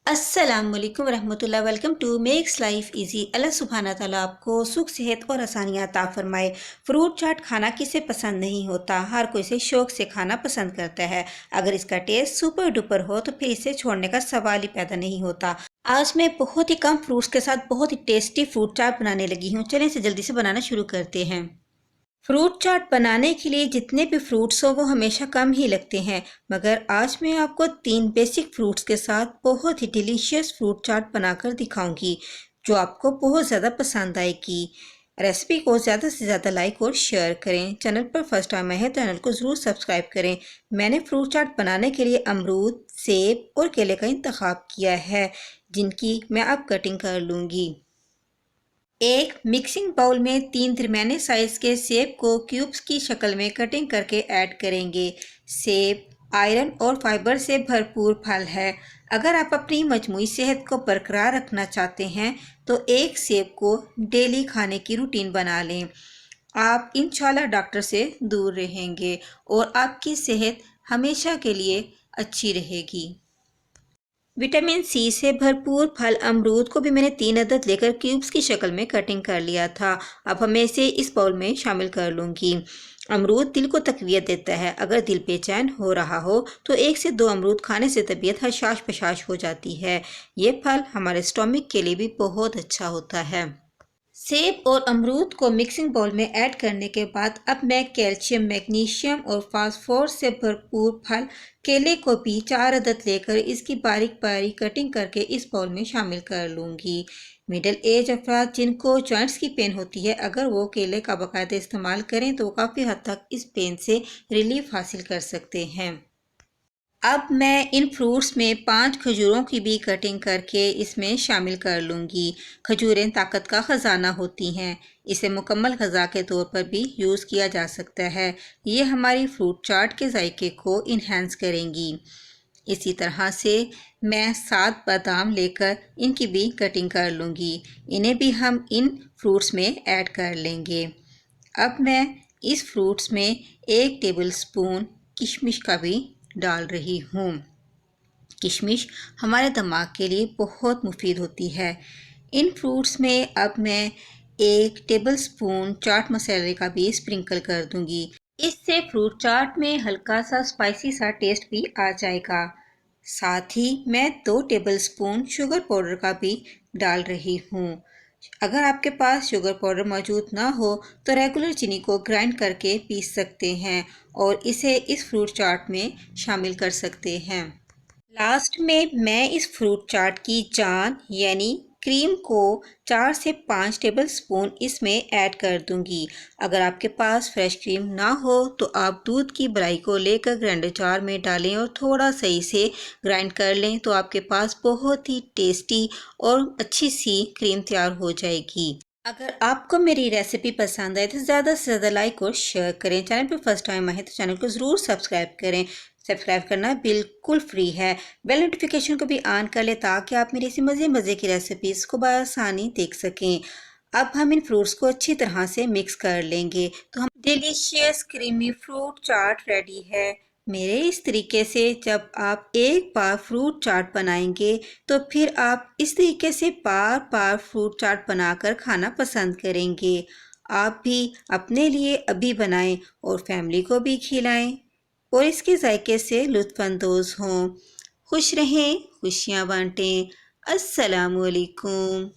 अस्सलामुअलैकुम रहमतुल्लाह। Welcome to makes life easy. अल्लाह सुब्हाना ताला आपको सुख सेहत और आसानियाँ अता फरमाए। फ्रूट चाट खाना किसे पसंद नहीं होता, हर कोई इसे शौक से खाना पसंद करता है। अगर इसका टेस्ट सुपर डुपर हो तो फिर इसे छोड़ने का सवाल ही पैदा नहीं होता। आज मैं बहुत ही कम फ्रूट्स के साथ बहुत ही टेस्टी फ्रूट चाट बनाने लगी हूँ। चलें इसे जल्दी से बनाना शुरू करते हैं। फ्रूट चाट बनाने के लिए जितने भी फ्रूट्स हो वो हमेशा कम ही लगते हैं, मगर आज मैं आपको 3 बेसिक फ्रूट्स के साथ बहुत ही डिलीशियस फ्रूट चाट बनाकर दिखाऊंगी जो आपको बहुत ज़्यादा पसंद आएगी। रेसिपी को ज़्यादा से ज़्यादा लाइक और शेयर करें। चैनल पर फर्स्ट टाइम आए हैं तो चैनल को ज़रूर सब्सक्राइब करें। मैंने फ्रूट चाट बनाने के लिए अमरूद, सेब और केले का इंतखाब किया है, जिनकी मैं अब कटिंग कर लूँगी। एक मिक्सिंग बाउल में 3 दरमियाने साइज के सेब को क्यूब्स की शक्ल में कटिंग करके ऐड करेंगे। सेब आयरन और फाइबर से भरपूर फल है। अगर आप अपनी मजमूई सेहत को बरकरार रखना चाहते हैं तो एक सेब को डेली खाने की रूटीन बना लें। आप इंशाल्लाह डॉक्टर से दूर रहेंगे और आपकी सेहत हमेशा के लिए अच्छी रहेगी। विटामिन सी से भरपूर फल अमरूद को भी मैंने 3 अदद लेकर क्यूब्स की शक्ल में कटिंग कर लिया था। अब हमें इसे इस बाउल में शामिल कर लूँगी। अमरूद दिल को तकवियत देता है। अगर दिल बेचैन हो रहा हो तो 1 से 2 अमरूद खाने से तबीयत हशाश पशाश हो जाती है। ये फल हमारे स्टोमिक के लिए भी बहुत अच्छा होता है। सेब और अमरूद को मिक्सिंग बाउल में ऐड करने के बाद अब मैं कैल्शियम, मैग्नीशियम और फास्फोरस से भरपूर फल केले को भी 4 अदद लेकर इसकी बारीक बारीक कटिंग करके इस बाउल में शामिल कर लूँगी। मिडिल एज अफराद जिनको जॉइंट्स की पेन होती है, अगर वो केले का बाकायदा इस्तेमाल करें तो काफ़ी हद तक इस पेन से रिलीफ हासिल कर सकते हैं। अब मैं इन फ्रूट्स में 5 खजूरों की भी कटिंग करके इसमें शामिल कर लूँगी। खजूरें ताकत का ख़जाना होती हैं। इसे मुकम्मल ग़ज़ा के तौर पर भी यूज़ किया जा सकता है। ये हमारी फ्रूट चाट के जायके को इन्हेंस करेंगी। इसी तरह से मैं 7 बादाम लेकर इनकी भी कटिंग कर लूँगी। इन्हें भी हम इन फ्रूट्स में ऐड कर लेंगे। अब मैं इस फ्रूट्स में 1 टेबल स्पून किशमिश का भी डाल रही हूँ। किशमिश हमारे दिमाग के लिए बहुत मुफीद होती है। इन फ्रूट्स में अब मैं 1 टेबल स्पून चाट मसाले का भी स्प्रिंकल कर दूंगी। इससे फ्रूट चाट में हल्का सा स्पाइसी सा टेस्ट भी आ जाएगा। साथ ही मैं 2 टेबल स्पून शुगर पाउडर का भी डाल रही हूँ। अगर आपके पास शुगर पाउडर मौजूद ना हो तो रेगुलर चीनी को ग्राइंड करके पीस सकते हैं और इसे इस फ्रूट चाट में शामिल कर सकते हैं। लास्ट में मैं इस फ्रूट चाट की जान यानी क्रीम को 4 से 5 टेबल स्पून इसमें ऐड कर दूंगी। अगर आपके पास फ्रेश क्रीम ना हो तो आप दूध की बलाई को लेकर ग्राइंडर जार में डालें और थोड़ा सही से ग्राइंड कर लें तो आपके पास बहुत ही टेस्टी और अच्छी सी क्रीम तैयार हो जाएगी। अगर आपको मेरी रेसिपी पसंद आए तो ज़्यादा से ज़्यादा लाइक और शेयर करें। चैनल पर फर्स्ट टाइम आए तो चैनल को ज़रूर सब्सक्राइब करें। सब्सक्राइब करना बिल्कुल फ्री है। बेल नोटिफिकेशन को भी ऑन कर लें ताकि आप मेरी ऐसी मज़े की रेसिपीज़ को बआसानी देख सकें। अब हम इन फ्रूट्स को अच्छी तरह से मिक्स कर लेंगे तो हम डिलीशियस क्रीमी फ्रूट चाट रेडी है। मेरे इस तरीके से जब आप एक बार फ्रूट चाट बनाएंगे तो फिर आप इस तरीके से बार बार फ्रूट चाट बनाकर खाना पसंद करेंगे। आप भी अपने लिए अभी बनाएं और फैमिली को भी खिलाएं और इसके जायके से लुत्फ़अंदोज़ हों। खुश रहें, खुशियाँ बांटें। अस्सलामुअलैकुम।